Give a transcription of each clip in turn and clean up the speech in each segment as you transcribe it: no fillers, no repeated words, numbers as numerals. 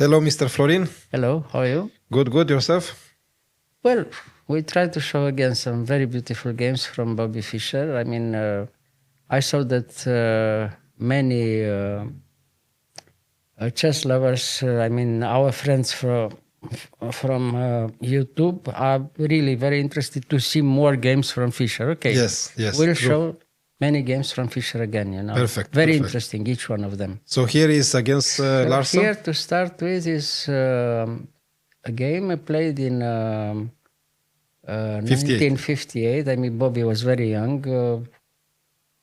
Hello, Mr. Florin. Hello, how are you? Good, good. Yourself? Well, we tried to show again some very beautiful games from Bobby Fischer. I mean, I saw that many chess lovers, I mean, our friends from YouTube are really very interested to see more games from Fischer. Okay. Yes, yes. We'll true. show many games from Fischer again, you know. Perfect, Very perfect. interesting, each one of them. So here is against Larsen. Here to start with is a game I played in 1958. I mean, Bobby was very young,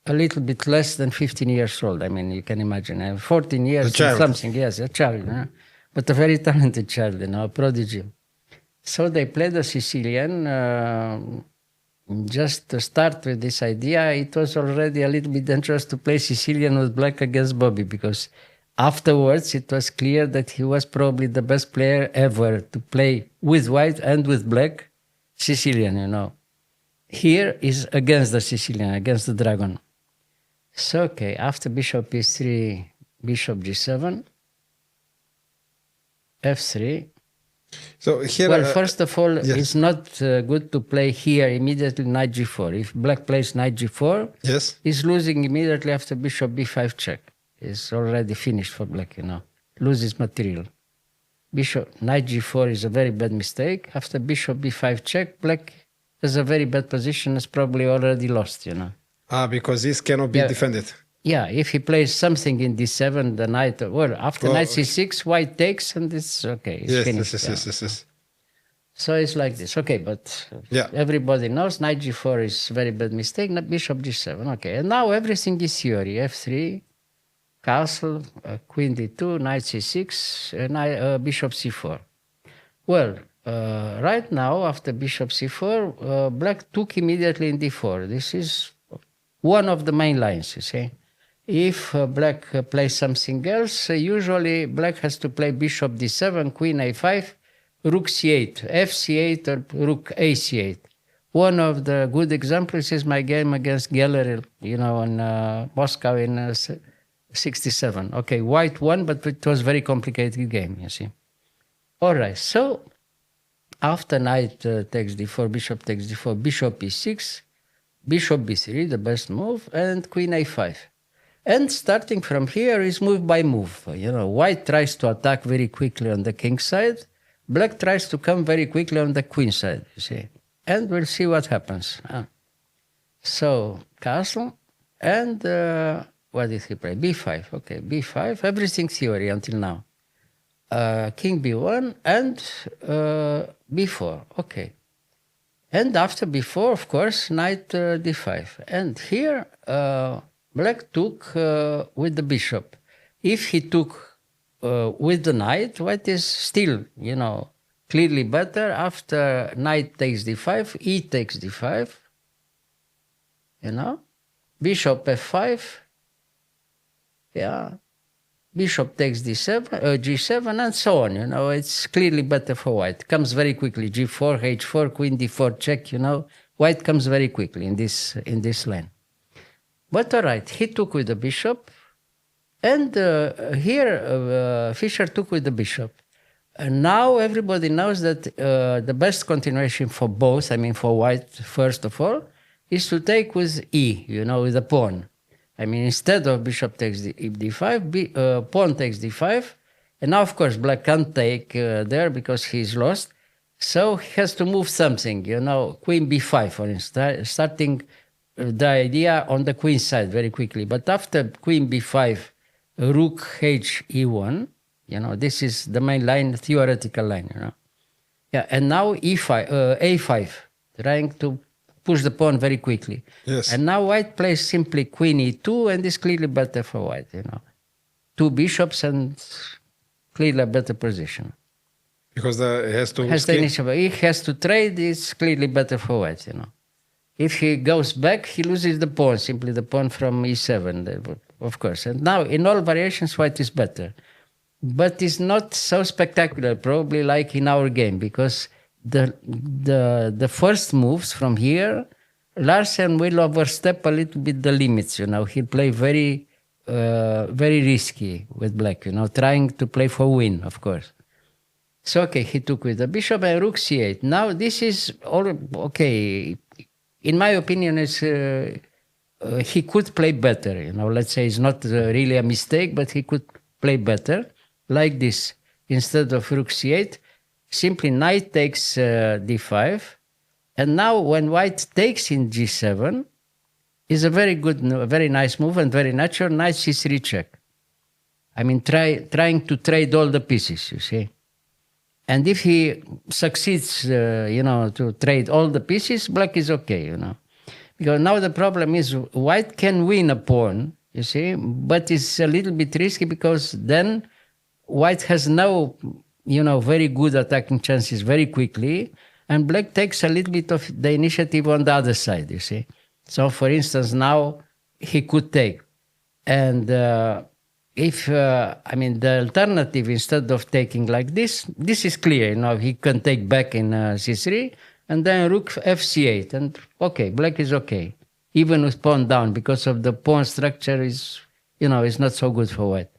a little bit less than 15 years old. I mean, you can imagine, 14 years and something. Yes, a child, you know? But a very talented child, you know, a prodigy. So they played a Sicilian. Just to start with this idea, it was already a little bit dangerous to play Sicilian with black against Bobby, because afterwards it was clear that he was probably the best player ever to play with white and with black Sicilian, you know. Here is against the Sicilian, against the dragon. So, okay, after bishop e3, bishop g7, f3. So here, well, first of all, yes. it's not good to play here immediately knight g4. If black plays knight g4, yes, he's losing immediately after bishop b5 check. It's already finished for black, you know. Loses material. Bishop knight g4 is a very bad mistake. After bishop b5 check, black has a very bad position. It's probably already lost, you know. Because this cannot be defended. Yeah, if he plays something in d7, the knight, well, after knight c6, white takes, and it's okay. It's finished. Yes. So it's like this. Okay, but everybody knows knight g4 is very bad mistake. Bishop g7. Okay, and now everything is theory. f3, castle, queen d2, knight c6, bishop c4. Well, right now, after bishop c4, black took immediately in d4. This is one of the main lines, you see. If black plays something else, usually black has to play bishop d7, queen a5, rook c8, fc8, or rook ac8. One of the good examples is my game against Geller, you know, in Moscow in 67. Okay, white won, but it was a very complicated game, you see. All right, so after knight takes d4, bishop takes d4, bishop e6, bishop b3, the best move, and queen a5. And starting from here is move by move. You know, white tries to attack very quickly on the king side. Black tries to come very quickly on the queen side, you see. And we'll see what happens. So, castle. And what did he play? b5. Okay, b5. Everything theory until now. King b1 and b4. Okay. And after b4, of course, knight d5. And here, black took with the bishop. If he took with the knight, white is still, you know, clearly better. After knight takes d5, e takes d5, you know, bishop f5, yeah, bishop takes d7, g7, and so on, you know, it's clearly better for white. Comes very quickly, g4, h4, queen d4 check, you know, white comes very quickly in this line. But all right, he took with the bishop, and here Fischer took with the bishop. And now everybody knows that the best continuation for both, I mean for white first of all, is to take with e, you know, with the pawn. I mean, instead of bishop takes d5, pawn takes d5, and now of course black can't take there because he's lost, so he has to move something, you know, queen b5 for instance, starting the idea on the queen side very quickly. But after queen b5, rook h e1, you know, this is the main line, theoretical line, you know. Yeah, and now e5, a5, trying to push the pawn very quickly. Yes. And now white plays simply queen e2, and is clearly better for white, you know. Two bishops and clearly a better position. Because he has to... He has to trade, it's clearly better for white, you know. If he goes back, he loses the pawn, simply the pawn from e7, of course. And now, in all variations, white is better. But it's not so spectacular, probably like in our game, because the first moves from here, Larsen will overstep a little bit the limits, you know. He'll play very very risky with black, trying to play for win, of course. So, okay, he took with the bishop and rook c8. Now, this is all, okay, in my opinion, it's, he could play better, let's say it's not really a mistake, but he could play better, like this. Instead of rook c8, simply knight takes d5, and now when white takes in g7, is a very good, very nice move and very natural, knight c3 check. I mean, trying to trade all the pieces, you see. And if he succeeds, to trade all the pieces, black is okay, Because now the problem is white can win a pawn, you see, but it's a little bit risky because then white has no, very good attacking chances very quickly, and black takes a little bit of the initiative on the other side, you see. So, for instance, now he could take. And if, the alternative, instead of taking like this is clear, he can take back in c3, and then rook fc8, and okay, black is okay, even with pawn down, because of the pawn structure is, is not so good for white.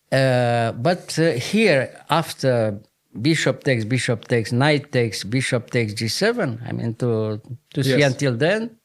But here, after bishop takes, knight takes, bishop takes g7, to see until then,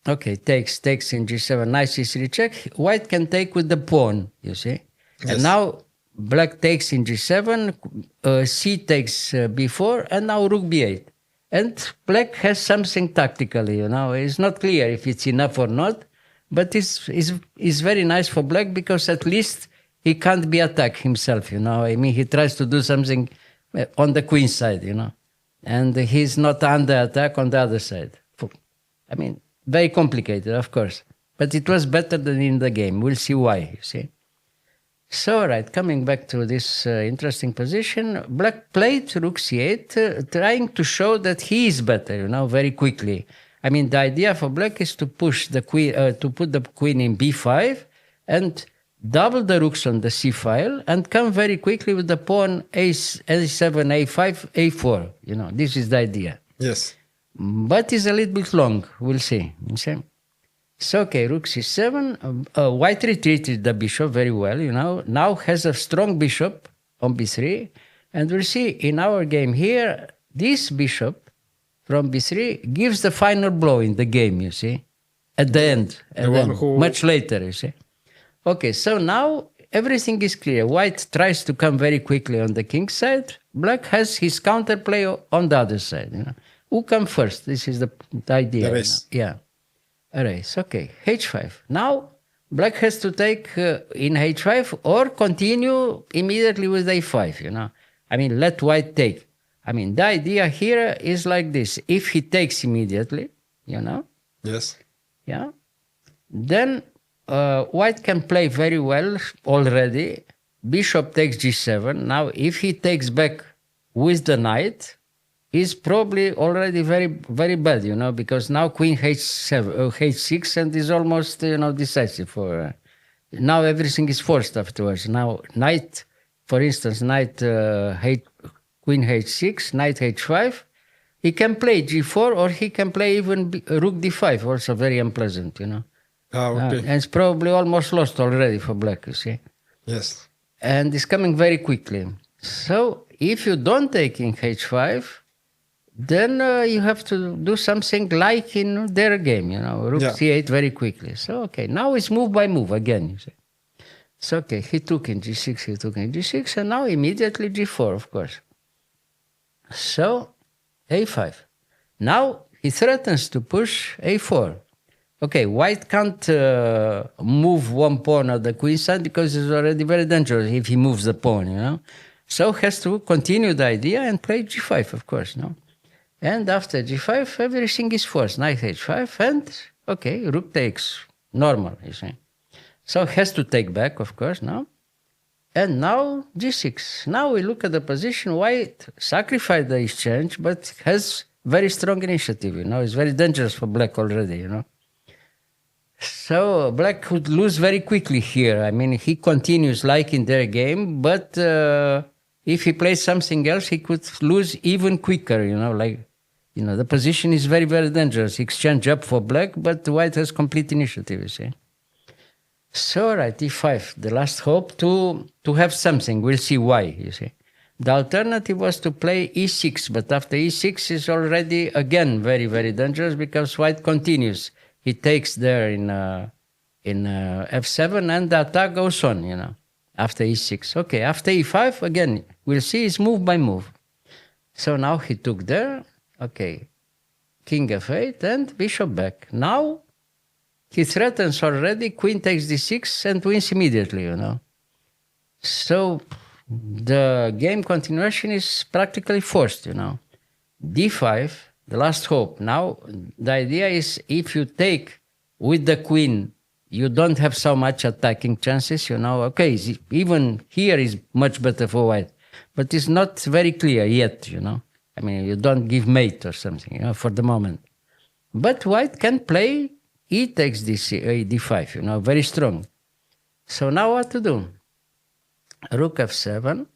okay, takes in g7, knight c3 check, white can take with the pawn, you see. Yes. And now black takes in g7, c takes b4, and now rook b8. And black has something tactically, it's not clear if it's enough or not, but it's very nice for black because at least he can't be attacked himself, he tries to do something on the queen side, and he's not under attack on the other side. Very complicated, of course, but it was better than in the game. We'll see why, you see. So, all right, coming back to this interesting position, black played rook c8, trying to show that he is better, very quickly. The idea for black is to push the queen, to put the queen in b5 and double the rooks on the c file and come very quickly with the pawn a7, a5, a4. This is the idea. Yes. But it's a little bit long. We'll see. So, okay, rook c7. White retreated the bishop very well, Now has a strong bishop on b3. And we'll see in our game here, this bishop from b3 gives the final blow in the game, you see, at the end, much later, you see. Okay, so now everything is clear. White tries to come very quickly on the king's side. Black has his counterplay on the other side, Who comes first? This is the idea. Yeah. All right, so okay, h5. Now, black has to take in h5 or continue immediately with a5, let white take. The idea here is like this. If he takes immediately, Yes. Yeah. Then white can play very well already. Bishop takes g7. Now, if he takes back with the knight, he's probably already very, very bad, because now queen h6 and is almost, decisive for... now everything is forced afterwards. Now, knight, for instance, queen h6, knight h5, he can play g4 or he can play even rook d5, also very unpleasant, Okay. And it's probably almost lost already for black, you see. Yes. And it's coming very quickly. So if you don't take in h5, then you have to do something like in their game, rook c8 very quickly. So, okay, now it's move by move again, you see. So, okay, he took in g6, and now immediately g4, of course. So, a5. Now, he threatens to push a4. Okay, white can't move one pawn on the queen side because it's already very dangerous if he moves the pawn, So, has to continue the idea and play g5, of course, And after g5, everything is forced. Knight h5, and, okay, rook takes. Normal, you see. So, has to take back, of course, And now g6. Now we look at the position. White sacrificed the exchange, but has very strong initiative, It's very dangerous for black already, So black could lose very quickly here. He continues like in their game, but if he plays something else, he could lose even quicker, the position is very, very dangerous. Exchange up for black, but white has complete initiative, you see. So, right, e5, the last hope to have something. We'll see why, you see. The alternative was to play e6, but after e6 is already, again, very, very dangerous because white continues. He takes there in f7, and the attack goes on, after e6. Okay, after e5, again, we'll see it's move by move. So now he took there, okay, king f8 and bishop back. Now he threatens already, queen takes d6 and wins immediately, So the game continuation is practically forced, d5, the last hope. Now the idea is if you take with the queen, you don't have so much attacking chances, Okay, even here is much better for white, but it's not very clear yet, I mean, you don't give mate or something, for the moment. But white can play e takes d5, very strong. So now what to do? Rook f7.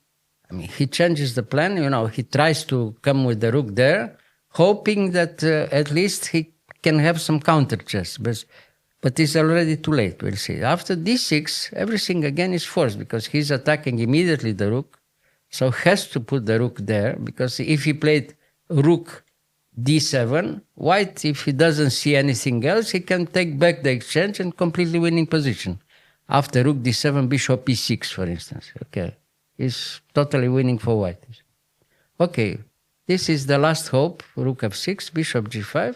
I mean, he changes the plan, he tries to come with the rook there, hoping that at least he can have some counter chess. But it's already too late, we'll see. After d6, everything again is forced because he's attacking immediately the rook. So has to put the rook there because if he played rook d7, white, if he doesn't see anything else, he can take back the exchange and completely winning position. After rook d7, bishop e6, for instance. Okay, he's totally winning for white. Okay, this is the last hope. Rook f6, bishop g5,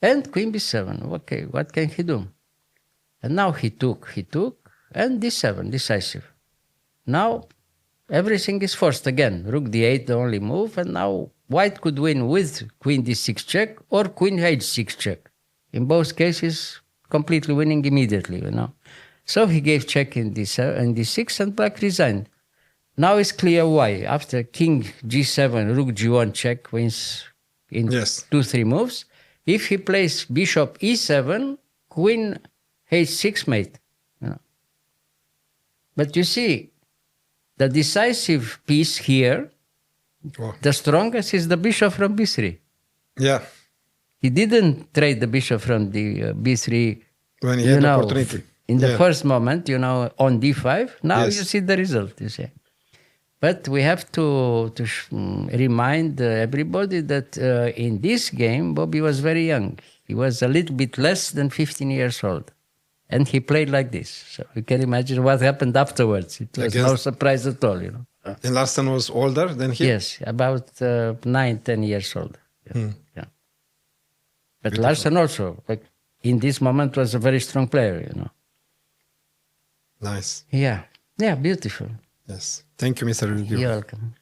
and queen b7. Okay, what can he do? And now he took, and d7, decisive. Now everything is forced again. Rook d8, the only move, and now white could win with queen d6 check or queen h6 check. In both cases, completely winning immediately, So he gave check in d6 and black resigned. Now it's clear why. After king g7, rook g1 check wins in 2-3 moves. If he plays bishop e7, queen h6 mate. But you see, the decisive piece here, the strongest is the bishop from b3. Yeah. He didn't trade the bishop from the b3 when he had the opportunity. In the first moment, on d5. Now you see the result, you see. But we have to remind everybody that in this game, Bobby was very young. He was a little bit less than 15 years old. And he played like this. So you can imagine what happened afterwards. It was no surprise at all, And Larsen was older than him? Yes, about 9-10 years old. Yeah. But Beautiful. Larsen also, in this moment, was a very strong player, Nice. Yeah, beautiful. Yes. Thank you, Mr. Gheorghiu. You're welcome.